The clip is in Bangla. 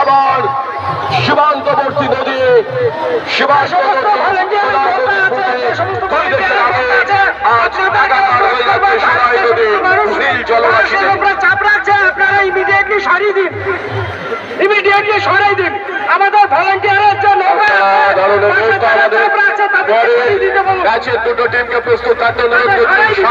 আবার সীমান্তবর্তী নদী চাপ রাখছে, আপনারা ইমিডিয়েটলি সরিয়ে দিন, সরাই দিন। আমাদের ভলেন্টিয়ারের জন্য দুটো টিমকে প্রস্তুত থাকতে অনুরোধ করছি।